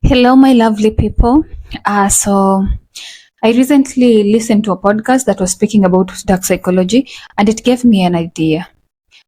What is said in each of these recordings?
Hello, my lovely people. So I recently listened to a podcast that was speaking about dark psychology, and it gave me an idea.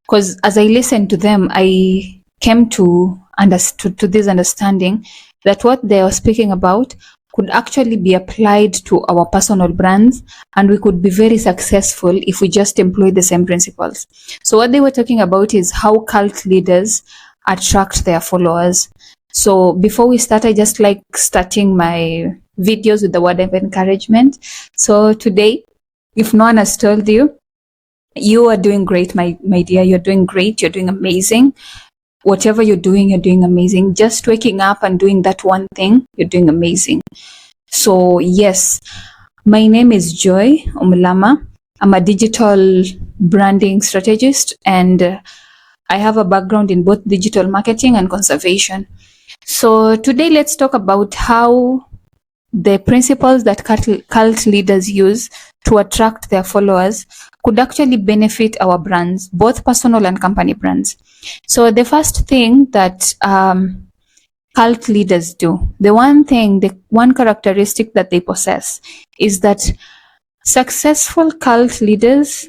Because as I listened to them, I came to this understanding that what they were speaking about could actually be applied to our personal brands, and we could be very successful if we just employ the same principles. So what they were talking about is how cult leaders attract their followers. So before we start, I just like starting my videos with the word of encouragement. So today, if no one has told you, you are doing great, my dear. You're doing great. You're doing amazing. Whatever you're doing amazing. Just waking up and doing that one thing, you're doing amazing. So yes, my name is Joy Omulama. I'm a digital branding strategist, and I have a background in both digital marketing and conservation. So today let's talk about how the principles that cult leaders use to attract their followers could actually benefit our brands, both personal and company brands. So the first thing that cult leaders do, the one characteristic that they possess is that successful cult leaders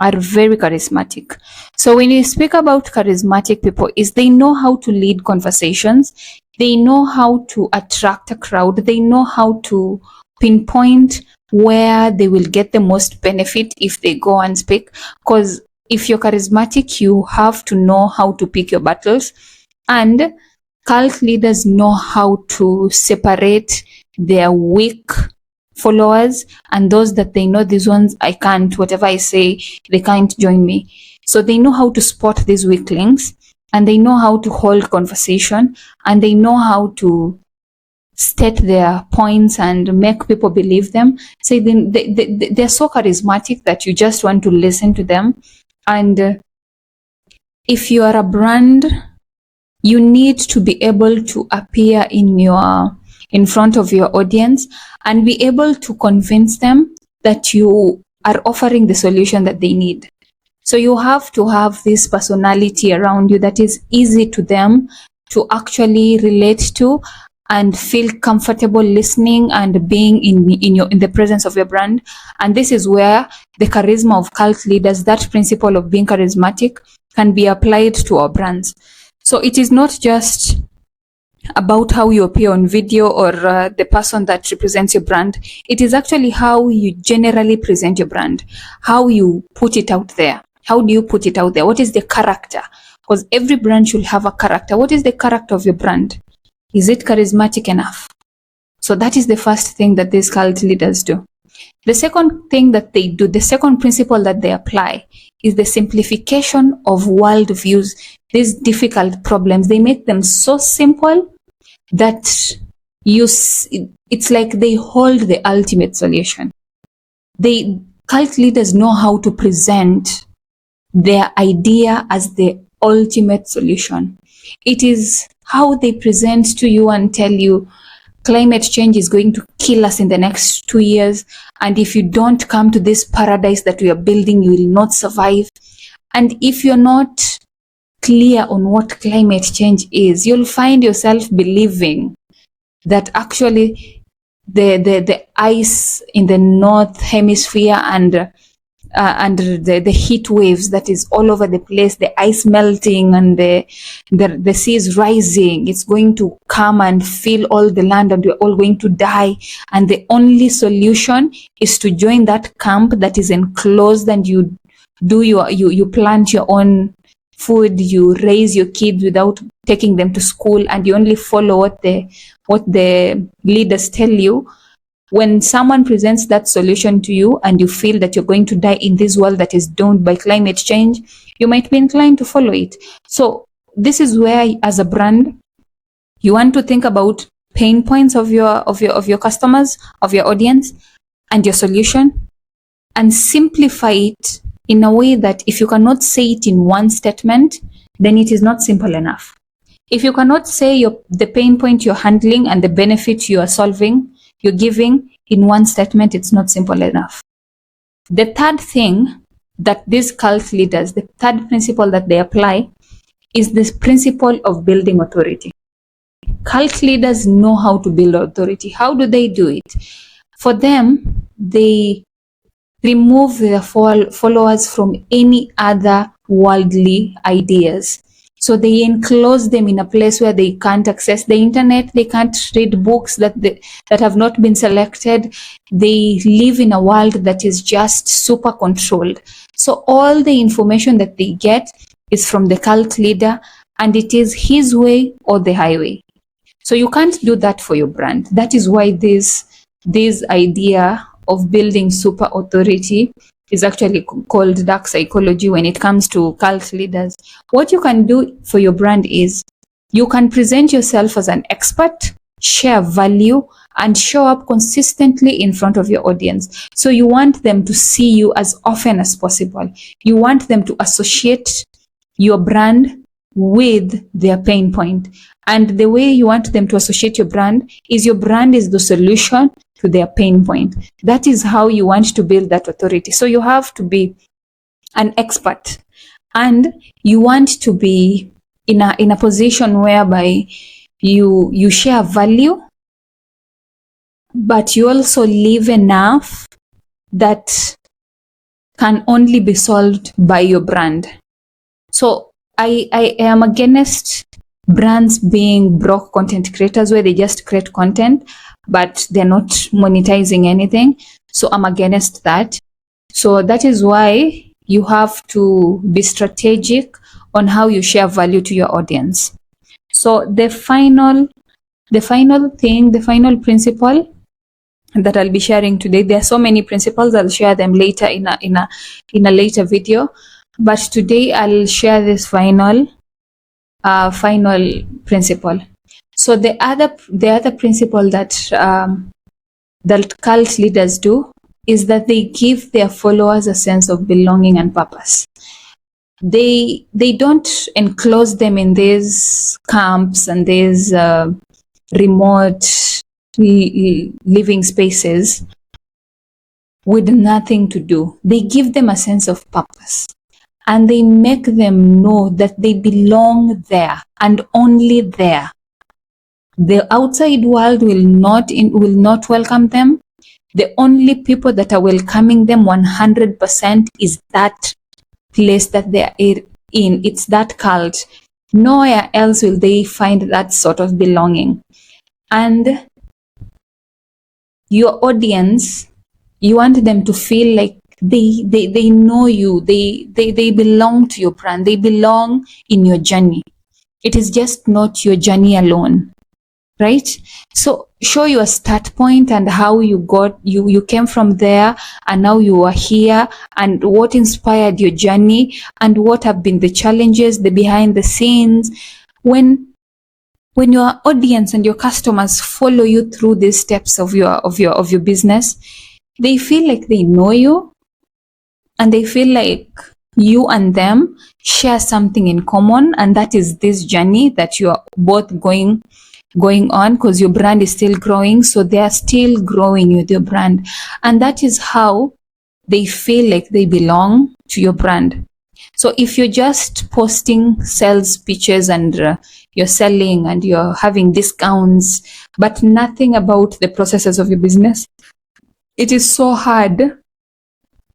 are very charismatic. So when you speak about charismatic people, is they know how to lead conversations, they know how to attract a crowd, they know how to pinpoint where they will get the most benefit if they go and speak. Because if you're charismatic, you have to know how to pick your battles, and cult leaders know how to separate their weak followers and those that they know, these ones I can't, whatever I say, they can't join me. So they know how to spot these weaklings, and they know how to hold conversation, and they know how to state their points and make people believe them. So they're so charismatic that you just want to listen to them. And if you are a brand, you need to be able to appear in front of your audience and be able to convince them that you are offering the solution that they need. So you have to have this personality around you that is easy to them to actually relate to and feel comfortable listening and being in the presence of your brand. And this is where the charisma of cult leaders, that principle of being charismatic, can be applied to our brands. So it is not just about how you appear on video or the person that represents your brand. It is actually how you generally present your brand, how you put it out there. How do you put it out there? What is the character? Because every brand should have a character. What is the character of your brand? Is it charismatic enough? So that is the first thing that these cult leaders do. The second thing that they do, the second principle that they apply, is the simplification of worldviews. These difficult problems, they make them so simple that it's like they hold the ultimate solution. Cult leaders know how to present their idea as the ultimate solution. It is how they present to you and tell you climate change is going to kill us in the next 2 years, and if you don't come to this paradise that we are building, you will not survive. And if you're not clear on what climate change is, you'll find yourself believing that actually the ice in the north hemisphere and the heat waves that is all over the place, the ice melting and the seas rising, it's going to come and fill all the land and we're all going to die. And the only solution is to join that camp that is enclosed, and you plant your own food, you raise your kids without taking them to school, and you only follow what the leaders tell you. When someone presents that solution to you and you feel that you're going to die in this world that is doomed by climate change, you might be inclined to follow it. So this is where, as a brand, you want to think about pain points of your customers, of your audience, and your solution, and simplify it in a way that if you cannot say it in one statement, then it is not simple enough. If you cannot say the pain point you're handling and the benefit you are solving, you're giving in one statement, it's not simple enough. The third thing that these cult leaders, the third principle that they apply, is this principle of building authority. cult leaders know how to build authority. How do they do it? For them, they remove their followers from any other worldly ideas. So they enclose them in a place where they can't access the internet, they can't read books that have not been selected. They live in a world that is just super controlled. So all the information that they get is from the cult leader, and it is his way or the highway. So you can't do that for your brand. That is why this idea of building super authority is actually called dark psychology when it comes to cult leaders. What you can do for your brand is you can present yourself as an expert, share value, and show up consistently in front of your audience. So you want them to see you as often as possible. You want them to associate your brand with their pain point. And the way you want them to associate your brand is the solution to their pain point. That is how you want to build that authority. So you have to be an expert, and you want to be in a position whereby you share value, but you also live enough that can only be solved by your brand. So I am against brands being broke content creators where they just create content but they're not monetizing anything. So I'm against that. So that is why you have to be strategic on how you share value to your audience. So the final principle that I'll be sharing today, there are so many principles. I'll share them later in a later video, but today I'll share this final principle. So the other principle that cult leaders do is that they give their followers a sense of belonging and purpose. They don't enclose them in these camps and these remote living spaces with nothing to do. They give them a sense of purpose, and they make them know that they belong there and only there. The outside world will not welcome them. The only people that are welcoming them 100% is that place that they are in. It's that cult. Nowhere else will they find that sort of belonging. And your audience, you want them to feel like they know you, they belong to your brand, they belong in your journey. It is just not your journey alone, right? So show your start point and how you came from there and now you are here, and what inspired your journey and what have been the challenges, the behind the scenes. When your audience and your customers follow you through these steps of your business, they feel like they know you, and they feel like you and them share something in common, and that is this journey that you are both going on, because your brand is still growing, so they are still growing with your brand, and that is how they feel like they belong to your brand. So if you're just posting sales pitches and you're selling and you're having discounts, but nothing about the processes of your business, it is so hard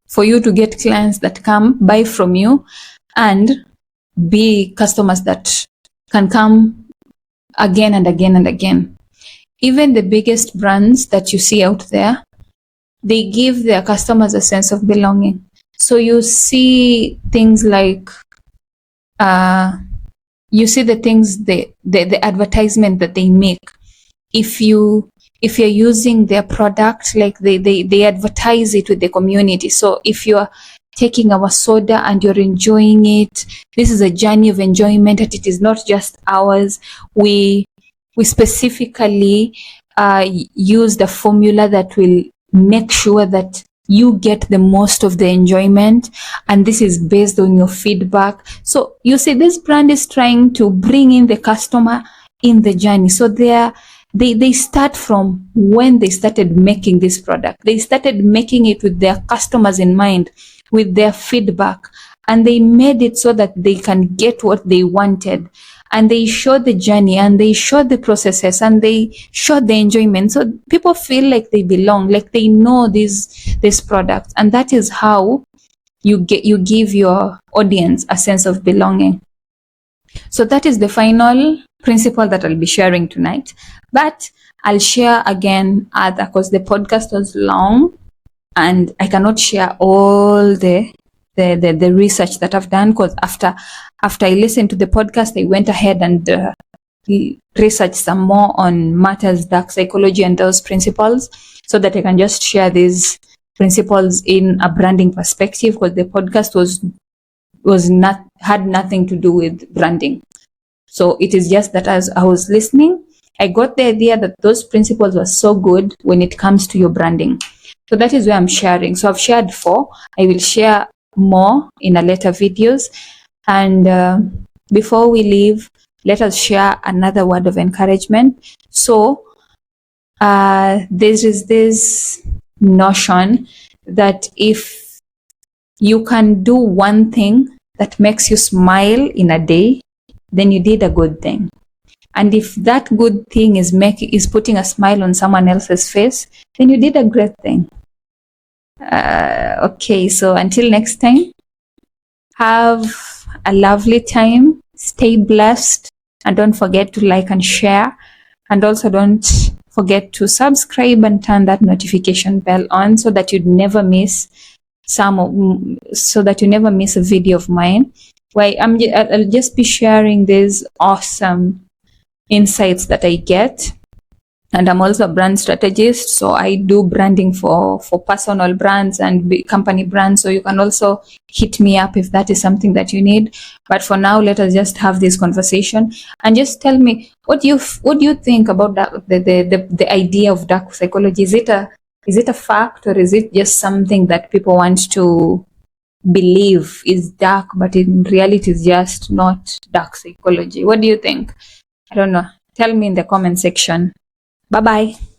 for you to get clients that come buy from you and be customers that can come again and again and again. Even the biggest brands that you see out there, they give their customers a sense of belonging. So you see things like, you see the things, the advertisement that they make. If you're using their product, like they advertise it with the community. So if you're taking our soda and you're enjoying it, this is a journey of enjoyment, and it is not just ours. We specifically use the formula that will make sure that you get the most of the enjoyment, and this is based on your feedback. So you see, this brand is trying to bring in the customer in the journey. So they start from when they started making this product. They started making it with their customers in mind, with their feedback, and they made it so that they can get what they wanted, and they showed the journey, and they showed the processes, and they showed the enjoyment, so people feel like they belong, like they know this product. And that is how you give your audience a sense of belonging. So that is the final principle that I'll be sharing tonight, but I'll share again other, because the podcast was long and I cannot share all the research that I've done, because after I listened to the podcast, I went ahead and researched some more on matters dark psychology and those principles, so that I can just share these principles in a branding perspective, because the podcast had nothing to do with branding. So it is just that as I was listening, I got the idea that those principles were so good when it comes to your branding. So that is where I'm sharing. So I've shared 4. I will share more in a later videos. And before we leave, let us share another word of encouragement. So there is this notion that if you can do one thing that makes you smile in a day, then you did a good thing. And if that good thing is putting a smile on someone else's face, then you did a great thing. Okay, so until next time, have a lovely time, stay blessed, and don't forget to like and share, and also don't forget to subscribe and turn that notification bell on, so that you'd never miss a video of mine, where I'll just be sharing these awesome insights that I get. And I'm also a brand strategist, so I do branding for personal brands and company brands. So you can also hit me up if that is something that you need. But for now, let us just have this conversation and just tell me what do you think about the idea of dark psychology. Is it a fact, or is it just something that people want to believe is dark, but in reality is just not dark psychology? What do you think? I don't know. Tell me in the comment section. Bye bye.